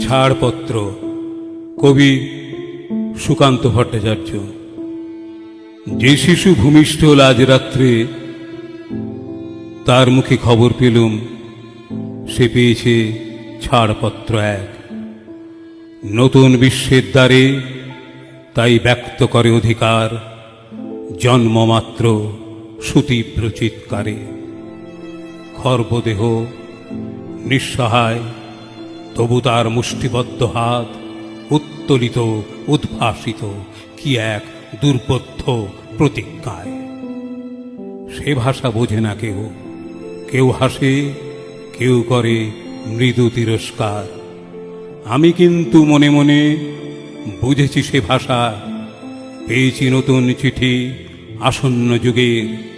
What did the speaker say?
ছাড়পত্র। কবি সুকান্ত ভট্টাচার্য। যে শিশু ভূমিষ্ঠ আজ রাত্রে, তার মুখে খবর পেলুম সে পেয়েছে ছাড়পত্র এক। নতুন বিশ্বের দ্বারে তাই ব্যক্ত করে অধিকার, জন্মমাত্র সুতীব্র চিৎকারে। খর্বদেহ নিঃসহায়, তবু তার মুষ্টিবদ্ধ হাত উত্তোলিত, উদ্ভাসিত কি এক দুর্বোধ্য প্রতিজ্ঞায়। সে ভাষা বোঝে না কেউ, কেউ হাসে, কেউ করে মৃদু তিরস্কার। আমি কিন্তু মনে মনে বুঝেছি সে ভাষা। পেয়েছি নতুন চিঠি আসন্ন যুগের,